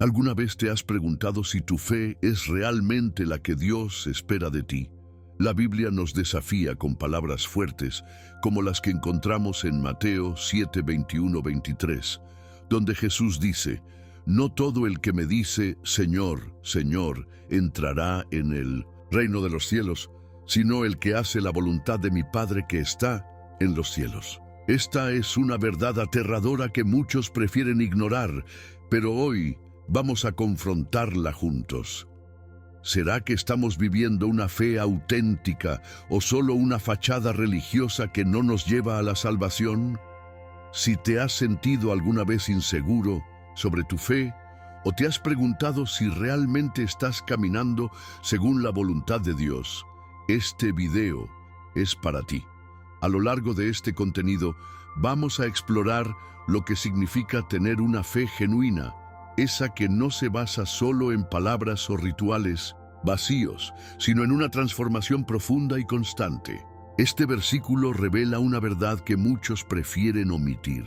¿Alguna vez te has preguntado si tu fe es realmente la que Dios espera de ti? La Biblia nos desafía con palabras fuertes, como las que encontramos en Mateo 7, 21-23, donde Jesús dice: «No todo el que me dice, Señor, Señor, entrará en el reino de los cielos, sino el que hace la voluntad de mi Padre que está en los cielos». Esta es una verdad aterradora que muchos prefieren ignorar, pero hoy vamos a confrontarla juntos. ¿Será que estamos viviendo una fe auténtica o solo una fachada religiosa que no nos lleva a la salvación? Si te has sentido alguna vez inseguro sobre tu fe, o te has preguntado si realmente estás caminando según la voluntad de Dios, este video es para ti. A lo largo de este contenido vamos a explorar lo que significa tener una fe genuina, esa que no se basa solo en palabras o rituales vacíos, sino en una transformación profunda y constante. Este versículo revela una verdad que muchos prefieren omitir,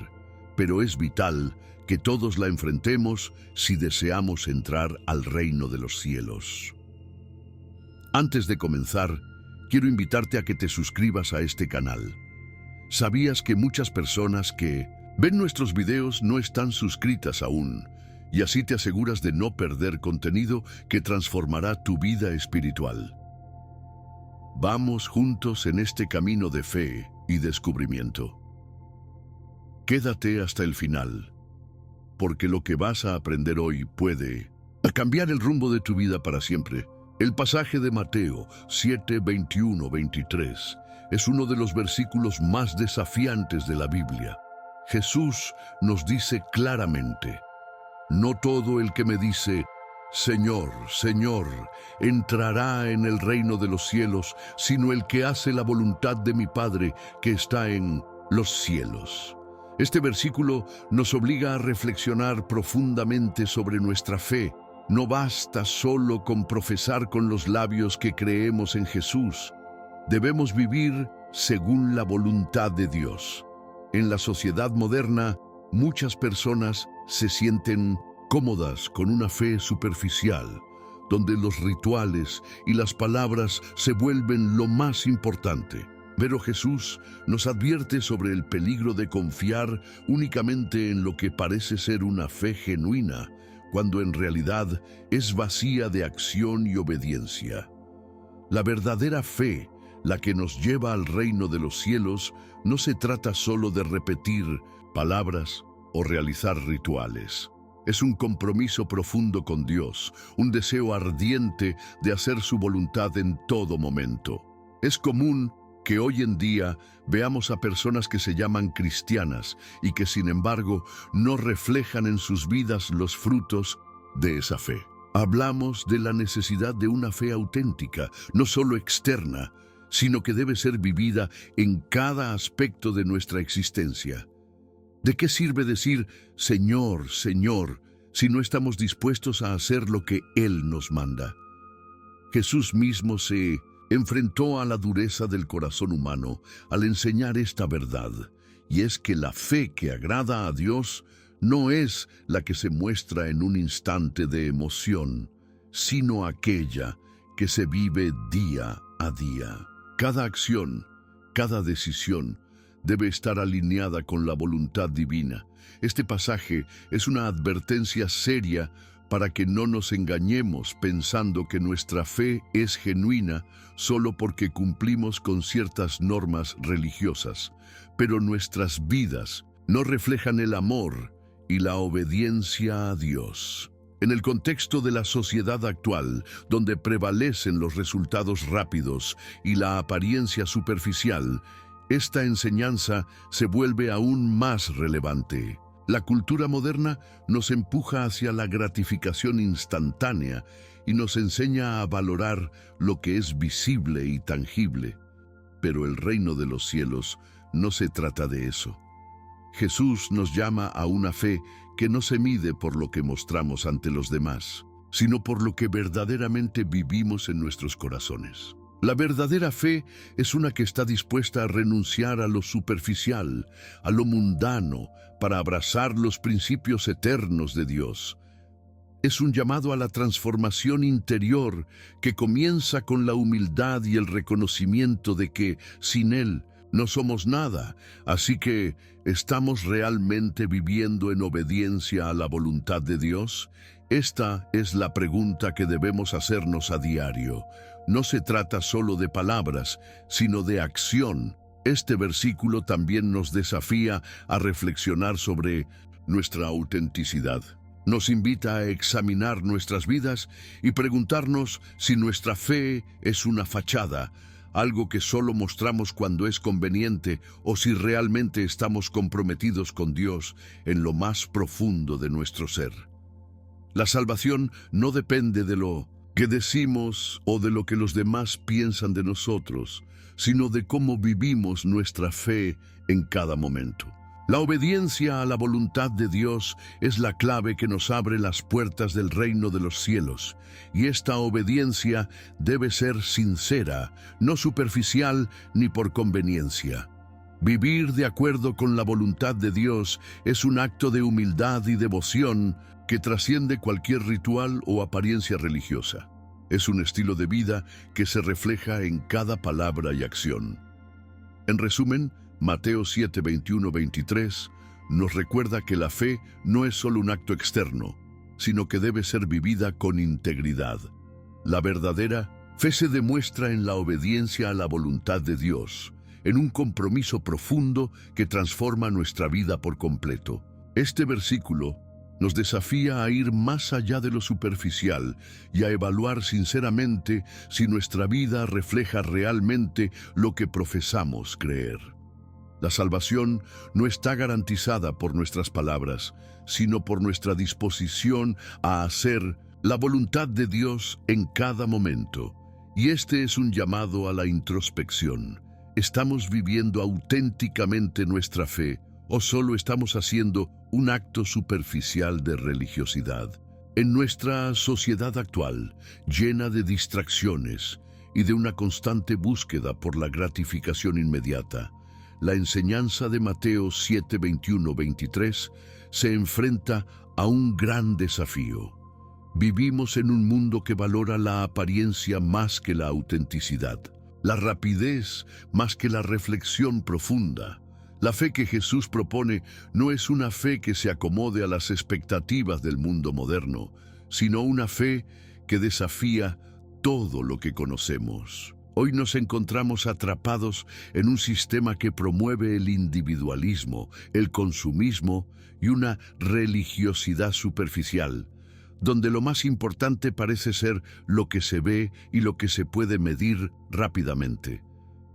pero es vital que todos la enfrentemos si deseamos entrar al reino de los cielos. Antes de comenzar, quiero invitarte a que te suscribas a este canal. ¿Sabías que muchas personas que ven nuestros videos no están suscritas aún? Y así te aseguras de no perder contenido que transformará tu vida espiritual. Vamos juntos en este camino de fe y descubrimiento. Quédate hasta el final, porque lo que vas a aprender hoy puede cambiar el rumbo de tu vida para siempre. El pasaje de Mateo 7, 21-23 es uno de los versículos más desafiantes de la Biblia. Jesús nos dice claramente: «No todo el que me dice, Señor, Señor, entrará en el reino de los cielos, sino el que hace la voluntad de mi Padre que está en los cielos». Este versículo nos obliga a reflexionar profundamente sobre nuestra fe. No basta solo con profesar con los labios que creemos en Jesús. Debemos vivir según la voluntad de Dios. En la sociedad moderna, muchas personas se sienten cómodas con una fe superficial, donde los rituales y las palabras se vuelven lo más importante. Pero Jesús nos advierte sobre el peligro de confiar únicamente en lo que parece ser una fe genuina, cuando en realidad es vacía de acción y obediencia. La verdadera fe, la que nos lleva al reino de los cielos, no se trata solo de repetir palabras o realizar rituales. Es un compromiso profundo con Dios, un deseo ardiente de hacer su voluntad en todo momento. Es común que hoy en día veamos a personas que se llaman cristianas y que sin embargo no reflejan en sus vidas los frutos de esa fe. Hablamos de la necesidad de una fe auténtica, no solo externa, sino que debe ser vivida en cada aspecto de nuestra existencia. ¿De qué sirve decir Señor, Señor, si no estamos dispuestos a hacer lo que Él nos manda? Jesús mismo se enfrentó a la dureza del corazón humano al enseñar esta verdad, y es que la fe que agrada a Dios no es la que se muestra en un instante de emoción, sino aquella que se vive día a día. Cada acción, cada decisión debe estar alineada con la voluntad divina. Este pasaje es una advertencia seria para que no nos engañemos pensando que nuestra fe es genuina solo porque cumplimos con ciertas normas religiosas, pero nuestras vidas no reflejan el amor y la obediencia a Dios. En el contexto de la sociedad actual, donde prevalecen los resultados rápidos y la apariencia superficial, esta enseñanza se vuelve aún más relevante. La cultura moderna nos empuja hacia la gratificación instantánea y nos enseña a valorar lo que es visible y tangible. Pero el reino de los cielos no se trata de eso. Jesús nos llama a una fe que no se mide por lo que mostramos ante los demás, sino por lo que verdaderamente vivimos en nuestros corazones. La verdadera fe es una que está dispuesta a renunciar a lo superficial, a lo mundano, para abrazar los principios eternos de Dios. Es un llamado a la transformación interior que comienza con la humildad y el reconocimiento de que sin Él no somos nada. Así que, ¿estamos realmente viviendo en obediencia a la voluntad de Dios? Esta es la pregunta que debemos hacernos a diario. No se trata solo de palabras, sino de acción. Este versículo también nos desafía a reflexionar sobre nuestra autenticidad. Nos invita a examinar nuestras vidas y preguntarnos si nuestra fe es una fachada, algo que solo mostramos cuando es conveniente, o si realmente estamos comprometidos con Dios en lo más profundo de nuestro ser. La salvación no depende de lo que decimos o de lo que los demás piensan de nosotros, sino de cómo vivimos nuestra fe en cada momento. La obediencia a la voluntad de Dios es la clave que nos abre las puertas del reino de los cielos, y esta obediencia debe ser sincera, no superficial ni por conveniencia. Vivir de acuerdo con la voluntad de Dios es un acto de humildad y devoción que trasciende cualquier ritual o apariencia religiosa. Es un estilo de vida que se refleja en cada palabra y acción. En resumen, Mateo 7, 21-23 nos recuerda que la fe no es solo un acto externo, sino que debe ser vivida con integridad. La verdadera fe se demuestra en la obediencia a la voluntad de Dios, en un compromiso profundo que transforma nuestra vida por completo. Este versículo nos desafía a ir más allá de lo superficial y a evaluar sinceramente si nuestra vida refleja realmente lo que profesamos creer. La salvación no está garantizada por nuestras palabras, sino por nuestra disposición a hacer la voluntad de Dios en cada momento. Y este es un llamado a la introspección. ¿Estamos viviendo auténticamente nuestra fe o solo estamos haciendo un acto superficial de religiosidad? En nuestra sociedad actual, llena de distracciones y de una constante búsqueda por la gratificación inmediata, la enseñanza de Mateo 7, 21-23 se enfrenta a un gran desafío. Vivimos en un mundo que valora la apariencia más que la autenticidad, la rapidez más que la reflexión profunda. La fe que Jesús propone no es una fe que se acomode a las expectativas del mundo moderno, sino una fe que desafía todo lo que conocemos. Hoy nos encontramos atrapados en un sistema que promueve el individualismo, el consumismo y una religiosidad superficial, donde lo más importante parece ser lo que se ve y lo que se puede medir rápidamente.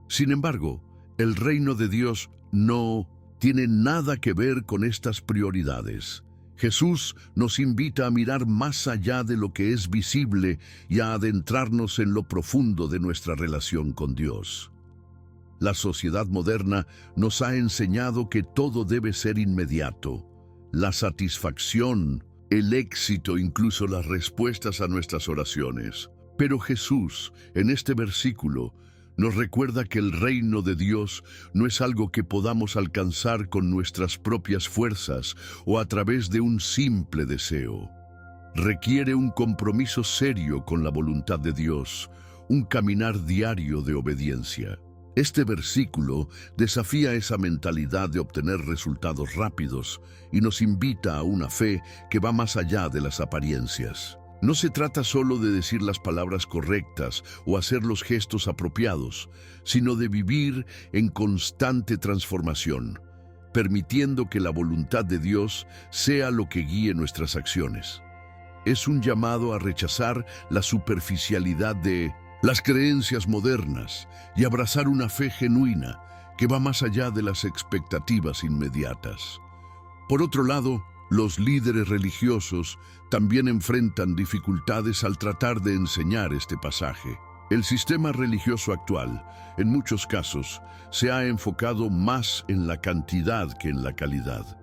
Sin embargo, el reino de Dios no tiene nada que ver con estas prioridades. Jesús nos invita a mirar más allá de lo que es visible y a adentrarnos en lo profundo de nuestra relación con Dios. La sociedad moderna nos ha enseñado que todo debe ser inmediato. La satisfacción, el éxito, incluso las respuestas a nuestras oraciones. Pero Jesús, en este versículo, nos recuerda que el reino de Dios no es algo que podamos alcanzar con nuestras propias fuerzas o a través de un simple deseo. Requiere un compromiso serio con la voluntad de Dios, un caminar diario de obediencia. Este versículo desafía esa mentalidad de obtener resultados rápidos y nos invita a una fe que va más allá de las apariencias. No se trata solo de decir las palabras correctas o hacer los gestos apropiados, sino de vivir en constante transformación, permitiendo que la voluntad de Dios sea lo que guíe nuestras acciones. Es un llamado a rechazar la superficialidad de las creencias modernas y abrazar una fe genuina que va más allá de las expectativas inmediatas. Por otro lado, los líderes religiosos también enfrentan dificultades al tratar de enseñar este pasaje. El sistema religioso actual, en muchos casos, se ha enfocado más en la cantidad que en la calidad.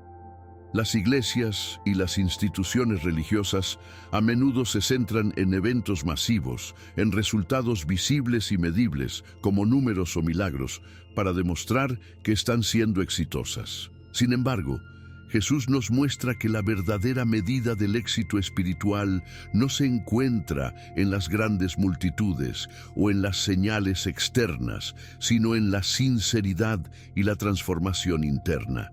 Las iglesias y las instituciones religiosas a menudo se centran en eventos masivos, en resultados visibles y medibles, como números o milagros, para demostrar que están siendo exitosas. Sin embargo, Jesús nos muestra que la verdadera medida del éxito espiritual no se encuentra en las grandes multitudes o en las señales externas, sino en la sinceridad y la transformación interna.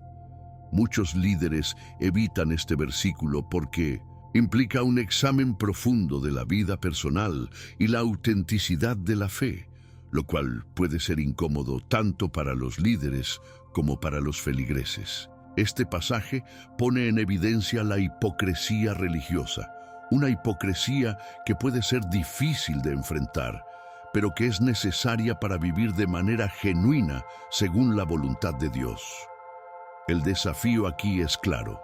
Muchos líderes evitan este versículo porque implica un examen profundo de la vida personal y la autenticidad de la fe, lo cual puede ser incómodo tanto para los líderes como para los feligreses. Este pasaje pone en evidencia la hipocresía religiosa, una hipocresía que puede ser difícil de enfrentar, pero que es necesaria para vivir de manera genuina según la voluntad de Dios. El desafío aquí es claro.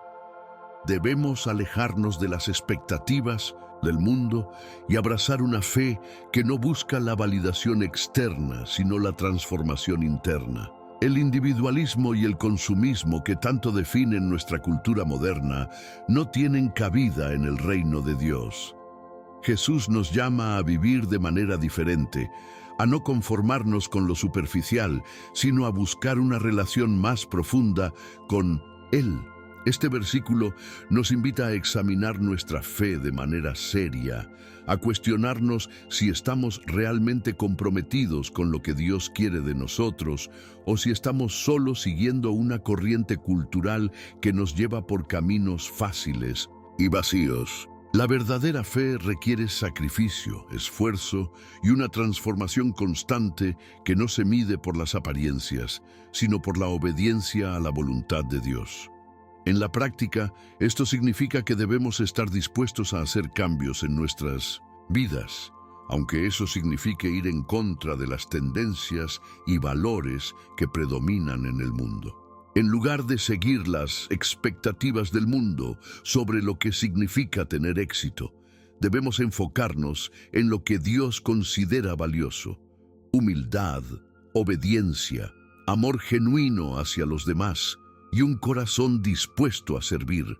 Debemos alejarnos de las expectativas del mundo y abrazar una fe que no busca la validación externa, sino la transformación interna. El individualismo y el consumismo que tanto definen nuestra cultura moderna no tienen cabida en el reino de Dios. Jesús nos llama a vivir de manera diferente, a no conformarnos con lo superficial, sino a buscar una relación más profunda con Él. Este versículo nos invita a examinar nuestra fe de manera seria, a cuestionarnos si estamos realmente comprometidos con lo que Dios quiere de nosotros o si estamos solo siguiendo una corriente cultural que nos lleva por caminos fáciles y vacíos. La verdadera fe requiere sacrificio, esfuerzo y una transformación constante que no se mide por las apariencias, sino por la obediencia a la voluntad de Dios. En la práctica, esto significa que debemos estar dispuestos a hacer cambios en nuestras vidas, aunque eso signifique ir en contra de las tendencias y valores que predominan en el mundo. En lugar de seguir las expectativas del mundo sobre lo que significa tener éxito, debemos enfocarnos en lo que Dios considera valioso: humildad, obediencia, amor genuino hacia los demás y un corazón dispuesto a servir.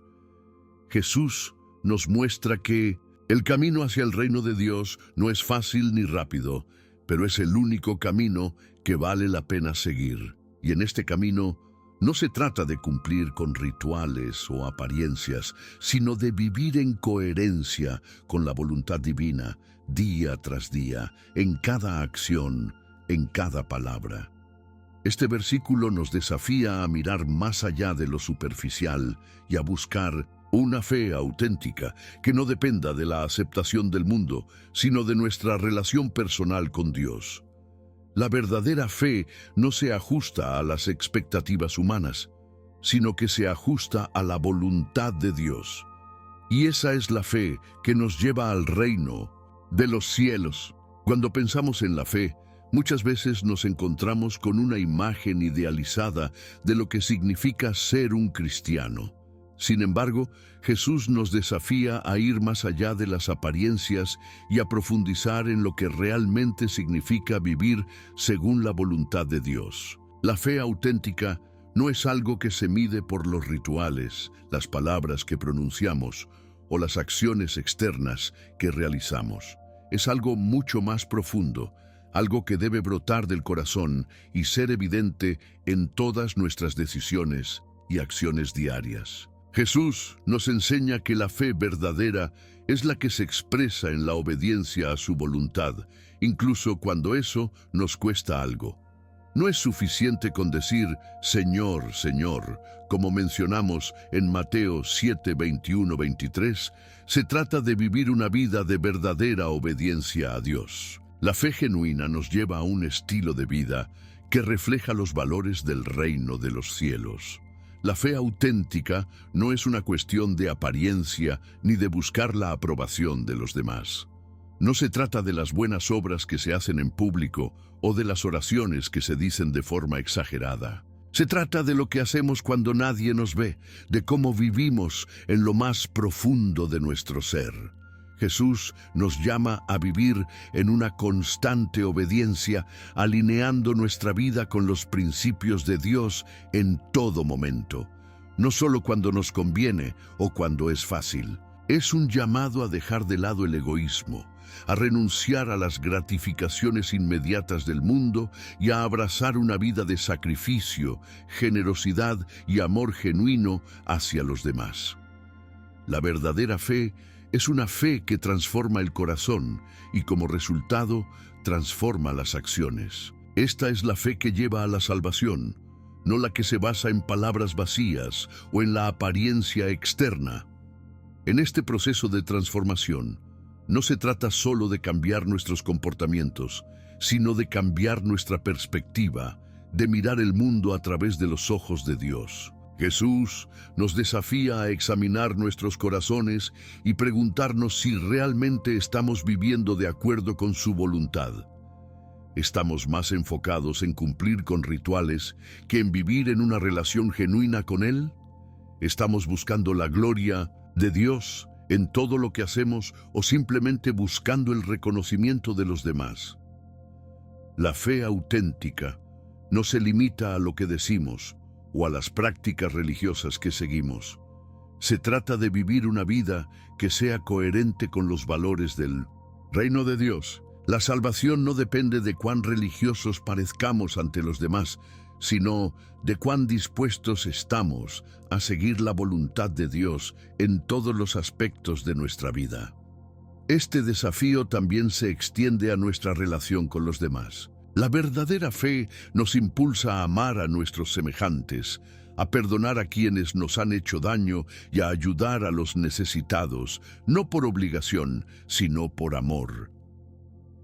Jesús nos muestra que el camino hacia el reino de Dios no es fácil ni rápido, pero es el único camino que vale la pena seguir. Y en este camino no se trata de cumplir con rituales o apariencias, sino de vivir en coherencia con la voluntad divina, día tras día, en cada acción, en cada palabra. Este versículo nos desafía a mirar más allá de lo superficial y a buscar una fe auténtica que no dependa de la aceptación del mundo, sino de nuestra relación personal con Dios. La verdadera fe no se ajusta a las expectativas humanas, sino que se ajusta a la voluntad de Dios. Y esa es la fe que nos lleva al reino de los cielos. Cuando pensamos en la fe, muchas veces nos encontramos con una imagen idealizada de lo que significa ser un cristiano. Sin embargo, Jesús nos desafía a ir más allá de las apariencias y a profundizar en lo que realmente significa vivir según la voluntad de Dios. La fe auténtica no es algo que se mide por los rituales, las palabras que pronunciamos o las acciones externas que realizamos. Es algo mucho más profundo, algo que debe brotar del corazón y ser evidente en todas nuestras decisiones y acciones diarias. Jesús nos enseña que la fe verdadera es la que se expresa en la obediencia a su voluntad, incluso cuando eso nos cuesta algo. No es suficiente con decir Señor, Señor, como mencionamos en Mateo 7, 21, 23. Se trata de vivir una vida de verdadera obediencia a Dios. La fe genuina nos lleva a un estilo de vida que refleja los valores del reino de los cielos. La fe auténtica no es una cuestión de apariencia ni de buscar la aprobación de los demás. No se trata de las buenas obras que se hacen en público o de las oraciones que se dicen de forma exagerada. Se trata de lo que hacemos cuando nadie nos ve, de cómo vivimos en lo más profundo de nuestro ser. Jesús nos llama a vivir en una constante obediencia, alineando nuestra vida con los principios de Dios en todo momento, no solo cuando nos conviene o cuando es fácil. Es un llamado a dejar de lado el egoísmo, a renunciar a las gratificaciones inmediatas del mundo y a abrazar una vida de sacrificio, generosidad y amor genuino hacia los demás. La verdadera fe es una fe que transforma el corazón y como resultado transforma las acciones. Esta es la fe que lleva a la salvación, no la que se basa en palabras vacías o en la apariencia externa. En este proceso de transformación, no se trata solo de cambiar nuestros comportamientos, sino de cambiar nuestra perspectiva, de mirar el mundo a través de los ojos de Dios. Jesús nos desafía a examinar nuestros corazones y preguntarnos si realmente estamos viviendo de acuerdo con su voluntad. ¿Estamos más enfocados en cumplir con rituales que en vivir en una relación genuina con Él? ¿Estamos buscando la gloria de Dios en todo lo que hacemos o simplemente buscando el reconocimiento de los demás? La fe auténtica no se limita a lo que decimos o a las prácticas religiosas que seguimos. Se trata de vivir una vida que sea coherente con los valores del reino de Dios. La salvación no depende de cuán religiosos parezcamos ante los demás, sino de cuán dispuestos estamos a seguir la voluntad de Dios en todos los aspectos de nuestra vida. Este desafío también se extiende a nuestra relación con los demás. La verdadera fe nos impulsa a amar a nuestros semejantes, a perdonar a quienes nos han hecho daño y a ayudar a los necesitados, no por obligación, sino por amor.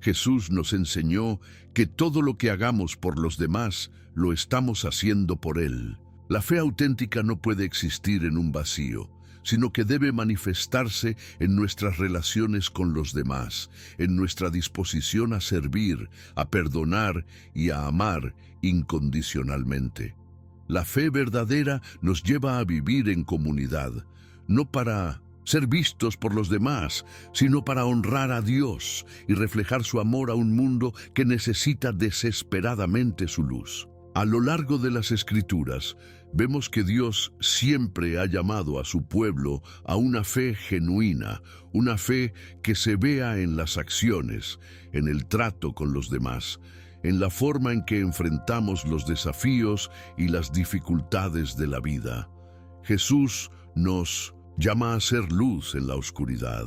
Jesús nos enseñó que todo lo que hagamos por los demás lo estamos haciendo por Él. La fe auténtica no puede existir en un vacío, sino que debe manifestarse en nuestras relaciones con los demás, en nuestra disposición a servir, a perdonar y a amar incondicionalmente. La fe verdadera nos lleva a vivir en comunidad, no para ser vistos por los demás, sino para honrar a Dios y reflejar su amor a un mundo que necesita desesperadamente su luz. A lo largo de las Escrituras, vemos que Dios siempre ha llamado a su pueblo a una fe genuina, una fe que se vea en las acciones, en el trato con los demás, en la forma en que enfrentamos los desafíos y las dificultades de la vida. Jesús nos llama a ser luz en la oscuridad,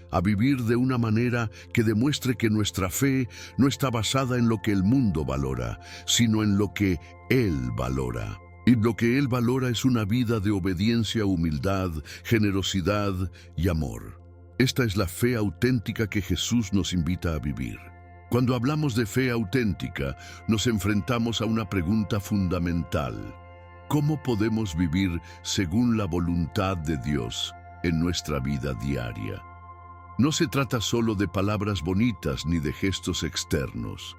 a vivir de una manera que demuestre que nuestra fe no está basada en lo que el mundo valora, sino en lo que Él valora. Y lo que Él valora es una vida de obediencia, humildad, generosidad y amor. Esta es la fe auténtica que Jesús nos invita a vivir. Cuando hablamos de fe auténtica, nos enfrentamos a una pregunta fundamental. ¿Cómo podemos vivir según la voluntad de Dios en nuestra vida diaria? No se trata solo de palabras bonitas ni de gestos externos.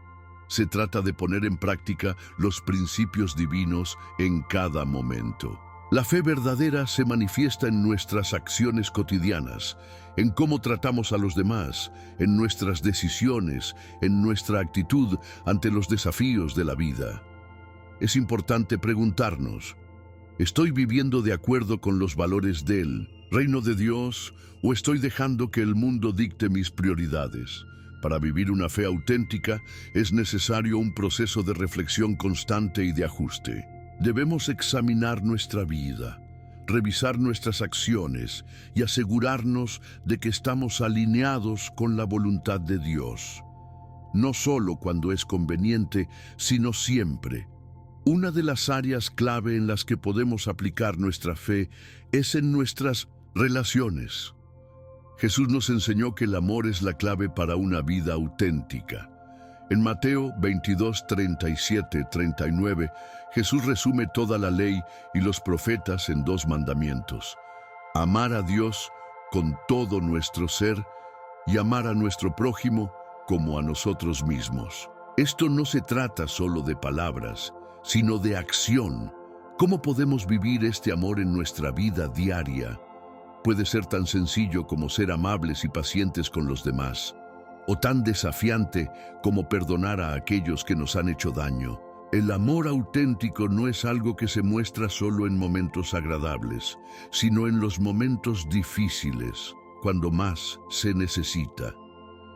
Se trata de poner en práctica los principios divinos en cada momento. La fe verdadera se manifiesta en nuestras acciones cotidianas, en cómo tratamos a los demás, en nuestras decisiones, en nuestra actitud ante los desafíos de la vida. Es importante preguntarnos, ¿estoy viviendo de acuerdo con los valores del reino de Dios o estoy dejando que el mundo dicte mis prioridades? Para vivir una fe auténtica es necesario un proceso de reflexión constante y de ajuste. Debemos examinar nuestra vida, revisar nuestras acciones y asegurarnos de que estamos alineados con la voluntad de Dios. No solo cuando es conveniente, sino siempre. Una de las áreas clave en las que podemos aplicar nuestra fe es en nuestras relaciones. Jesús nos enseñó que el amor es la clave para una vida auténtica. En Mateo 22, 37, 39, Jesús resume toda la ley y los profetas en 2 mandamientos: amar a Dios con todo nuestro ser y amar a nuestro prójimo como a nosotros mismos. Esto no se trata solo de palabras, sino de acción. ¿Cómo podemos vivir este amor en nuestra vida diaria? Puede ser tan sencillo como ser amables y pacientes con los demás, o tan desafiante como perdonar a aquellos que nos han hecho daño. El amor auténtico no es algo que se muestra solo en momentos agradables, sino en los momentos difíciles. cuando más se necesita.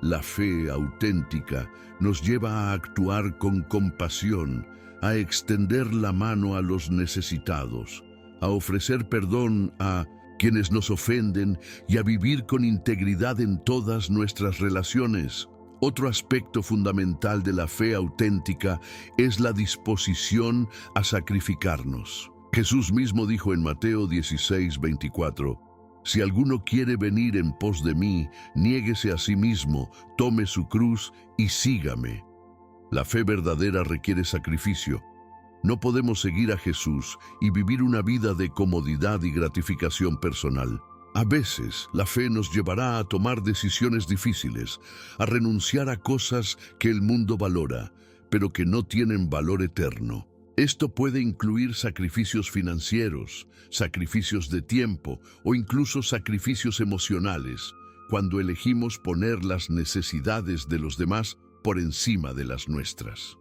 La fe auténtica nos lleva a actuar con compasión, a extender la mano a los necesitados, a ofrecer perdón a quienes nos ofenden y a vivir con integridad en todas nuestras relaciones. Otro aspecto fundamental de la fe auténtica es la disposición a sacrificarnos. Jesús mismo dijo en Mateo 16:24, si alguno quiere venir en pos de mí, niéguese a sí mismo, tome su cruz y sígame. La fe verdadera requiere sacrificio. No podemos seguir a Jesús y vivir una vida de comodidad y gratificación personal. A veces, la fe nos llevará a tomar decisiones difíciles, a renunciar a cosas que el mundo valora, pero que no tienen valor eterno. Esto puede incluir sacrificios financieros, sacrificios de tiempo o incluso sacrificios emocionales, cuando elegimos poner las necesidades de los demás por encima de las nuestras.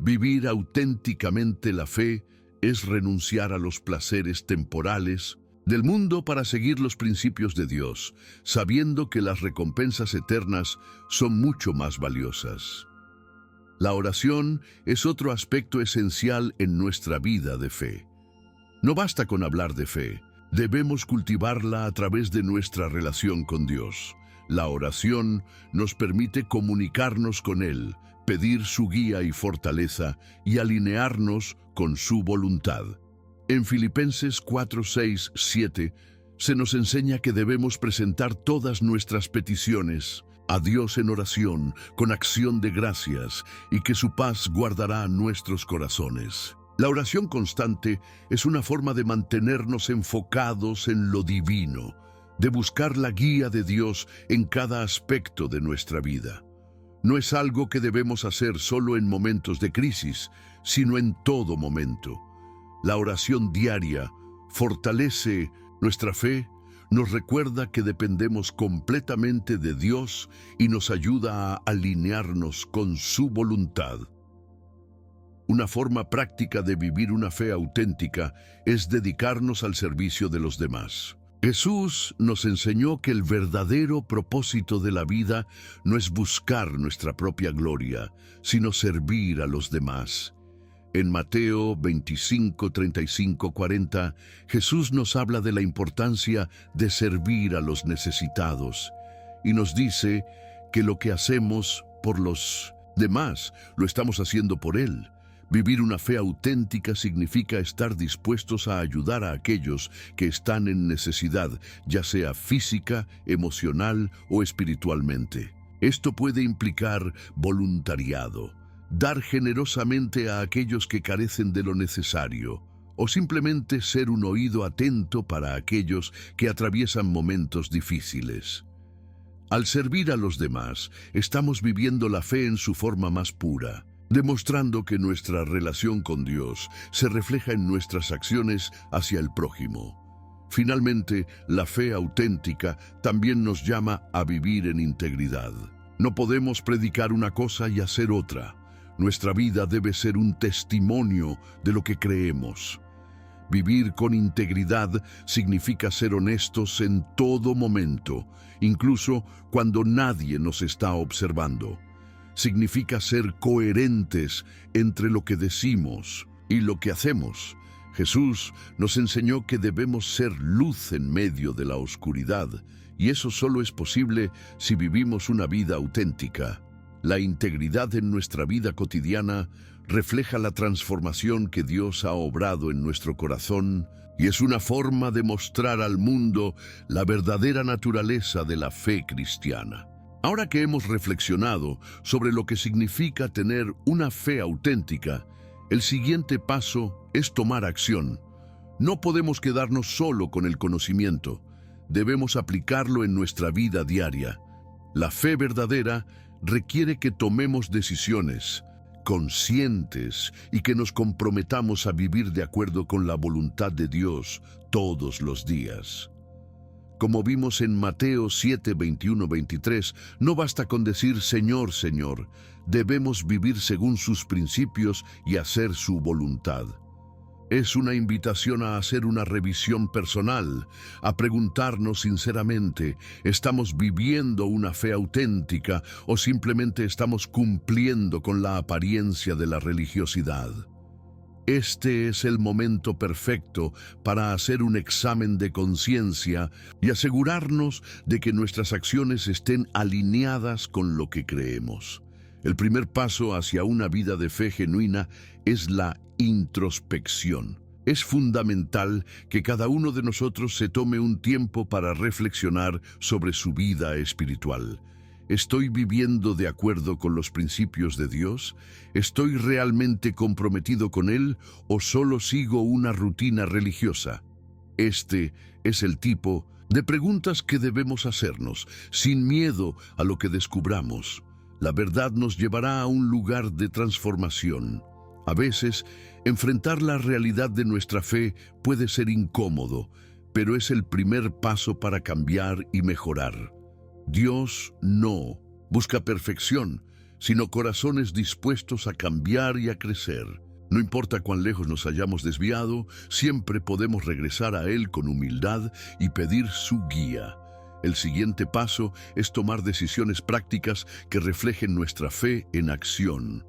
Vivir auténticamente la fe es renunciar a los placeres temporales del mundo para seguir los principios de Dios, sabiendo que las recompensas eternas son mucho más valiosas. La oración es otro aspecto esencial en nuestra vida de fe. No basta con hablar de fe, debemos cultivarla a través de nuestra relación con Dios. La oración nos permite comunicarnos con Él, pedir su guía y fortaleza y alinearnos con su voluntad. En Filipenses 4, 6, 7 se nos enseña que debemos presentar todas nuestras peticiones a Dios en oración, con acción de gracias, y que su paz guardará nuestros corazones. La oración constante es una forma de mantenernos enfocados en lo divino, de buscar la guía de Dios en cada aspecto de nuestra vida. No es algo que debemos hacer solo en momentos de crisis, sino en todo momento. La oración diaria fortalece nuestra fe, nos recuerda que dependemos completamente de Dios y nos ayuda a alinearnos con su voluntad. Una forma práctica de vivir una fe auténtica es dedicarnos al servicio de los demás. Jesús nos enseñó que el verdadero propósito de la vida no es buscar nuestra propia gloria, sino servir a los demás. En Mateo 25, 35, 40, Jesús nos habla de la importancia de servir a los necesitados y nos dice que lo que hacemos por los demás lo estamos haciendo por Él. Vivir una fe auténtica significa estar dispuestos a ayudar a aquellos que están en necesidad, ya sea física, emocional o espiritualmente. Esto puede implicar voluntariado, dar generosamente a aquellos que carecen de lo necesario, o simplemente ser un oído atento para aquellos que atraviesan momentos difíciles. Al servir a los demás, estamos viviendo la fe en su forma más pura, demostrando que nuestra relación con Dios se refleja en nuestras acciones hacia el prójimo. Finalmente, la fe auténtica también nos llama a vivir en integridad. No podemos predicar una cosa y hacer otra. Nuestra vida debe ser un testimonio de lo que creemos. Vivir con integridad significa ser honestos en todo momento, incluso cuando nadie nos está observando. Significa ser coherentes entre lo que decimos y lo que hacemos. Jesús nos enseñó que debemos ser luz en medio de la oscuridad, y eso solo es posible si vivimos una vida auténtica. La integridad en nuestra vida cotidiana refleja la transformación que Dios ha obrado en nuestro corazón y es una forma de mostrar al mundo la verdadera naturaleza de la fe cristiana. Ahora que hemos reflexionado sobre lo que significa tener una fe auténtica, el siguiente paso es tomar acción. No podemos quedarnos solo con el conocimiento, debemos aplicarlo en nuestra vida diaria. La fe verdadera requiere que tomemos decisiones conscientes y que nos comprometamos a vivir de acuerdo con la voluntad de Dios todos los días. Como vimos en Mateo 7, 21, 23, no basta con decir Señor, Señor, debemos vivir según sus principios y hacer su voluntad. Es una invitación a hacer una revisión personal, a preguntarnos sinceramente, ¿estamos viviendo una fe auténtica o simplemente estamos cumpliendo con la apariencia de la religiosidad? Este es el momento perfecto para hacer un examen de conciencia y asegurarnos de que nuestras acciones estén alineadas con lo que creemos. El primer paso hacia una vida de fe genuina es la introspección. Es fundamental que cada uno de nosotros se tome un tiempo para reflexionar sobre su vida espiritual. ¿Estoy viviendo de acuerdo con los principios de Dios? ¿Estoy realmente comprometido con Él o solo sigo una rutina religiosa? Este es el tipo de preguntas que debemos hacernos, sin miedo a lo que descubramos. La verdad nos llevará a un lugar de transformación. A veces, enfrentar la realidad de nuestra fe puede ser incómodo, pero es el primer paso para cambiar y mejorar. Dios no busca perfección, sino corazones dispuestos a cambiar y a crecer. No importa cuán lejos nos hayamos desviado, siempre podemos regresar a Él con humildad y pedir su guía. El siguiente paso es tomar decisiones prácticas que reflejen nuestra fe en acción.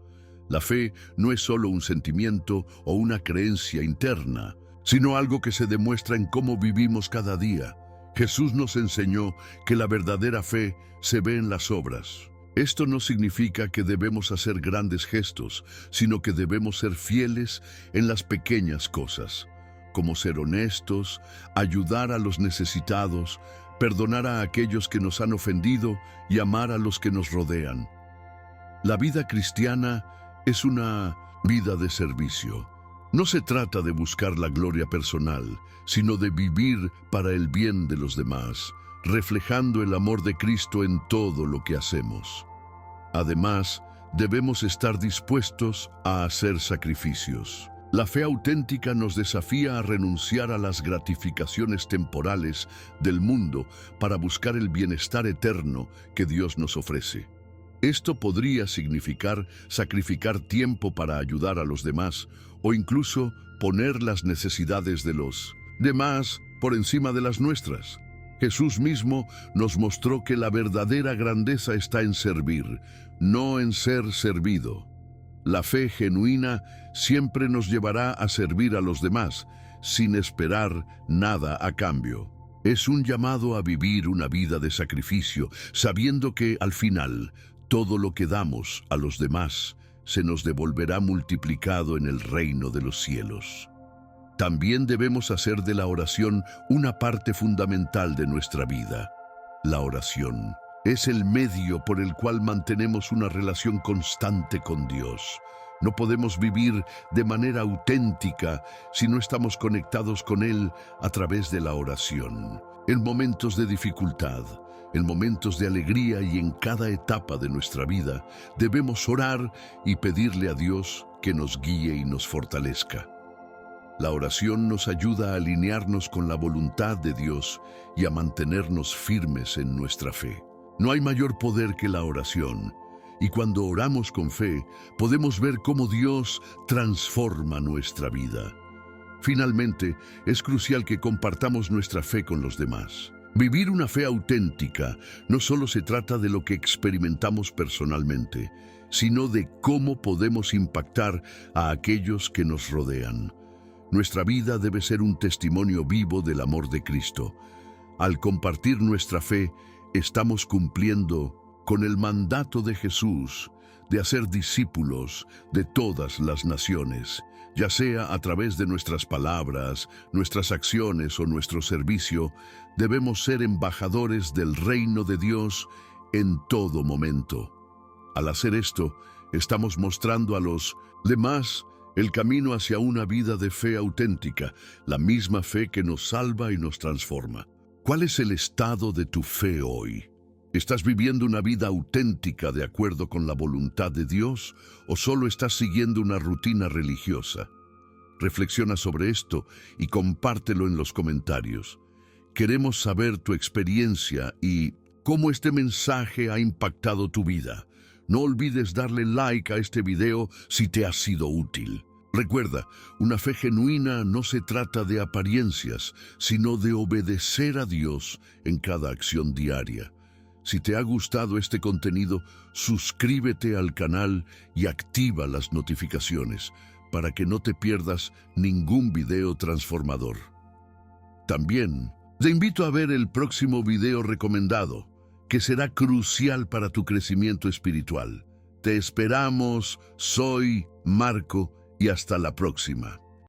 La fe no es solo un sentimiento o una creencia interna, sino algo que se demuestra en cómo vivimos cada día. Jesús nos enseñó que la verdadera fe se ve en las obras. Esto no significa que debemos hacer grandes gestos, sino que debemos ser fieles en las pequeñas cosas, como ser honestos, ayudar a los necesitados, perdonar a aquellos que nos han ofendido y amar a los que nos rodean. La vida cristiana es una vida de servicio. No se trata de buscar la gloria personal, sino de vivir para el bien de los demás, reflejando el amor de Cristo en todo lo que hacemos. Además, debemos estar dispuestos a hacer sacrificios. La fe auténtica nos desafía a renunciar a las gratificaciones temporales del mundo para buscar el bienestar eterno que Dios nos ofrece. Esto podría significar sacrificar tiempo para ayudar a los demás o incluso poner las necesidades de los demás por encima de las nuestras. Jesús mismo nos mostró que la verdadera grandeza está en servir, no en ser servido. La fe genuina siempre nos llevará a servir a los demás, sin esperar nada a cambio. Es un llamado a vivir una vida de sacrificio, sabiendo que al final todo lo que damos a los demás se nos devolverá multiplicado en el reino de los cielos. También debemos hacer de la oración una parte fundamental de nuestra vida. La oración es el medio por el cual mantenemos una relación constante con Dios. No podemos vivir de manera auténtica si no estamos conectados con Él a través de la oración. En momentos de dificultad, en momentos de alegría y en cada etapa de nuestra vida, debemos orar y pedirle a Dios que nos guíe y nos fortalezca. La oración nos ayuda a alinearnos con la voluntad de Dios y a mantenernos firmes en nuestra fe. No hay mayor poder que la oración, y cuando oramos con fe, podemos ver cómo Dios transforma nuestra vida. Finalmente, es crucial que compartamos nuestra fe con los demás. Vivir una fe auténtica no solo se trata de lo que experimentamos personalmente, sino de cómo podemos impactar a aquellos que nos rodean. Nuestra vida debe ser un testimonio vivo del amor de Cristo. Al compartir nuestra fe, estamos cumpliendo con el mandato de Jesús de hacer discípulos de todas las naciones, ya sea a través de nuestras palabras, nuestras acciones o nuestro servicio. Debemos ser embajadores del reino de Dios en todo momento. Al hacer esto, estamos mostrando a los demás el camino hacia una vida de fe auténtica, la misma fe que nos salva y nos transforma. ¿Cuál es el estado de tu fe hoy? ¿Estás viviendo una vida auténtica de acuerdo con la voluntad de Dios o solo estás siguiendo una rutina religiosa? Reflexiona sobre esto y compártelo en los comentarios. Queremos saber tu experiencia y cómo este mensaje ha impactado tu vida. No olvides darle like a este video si te ha sido útil. Recuerda, una fe genuina no se trata de apariencias, sino de obedecer a Dios en cada acción diaria. Si te ha gustado este contenido, suscríbete al canal y activa las notificaciones para que no te pierdas ningún video transformador. También te invito a ver el próximo video recomendado, que será crucial para tu crecimiento espiritual. Te esperamos, soy Marco, y hasta la próxima.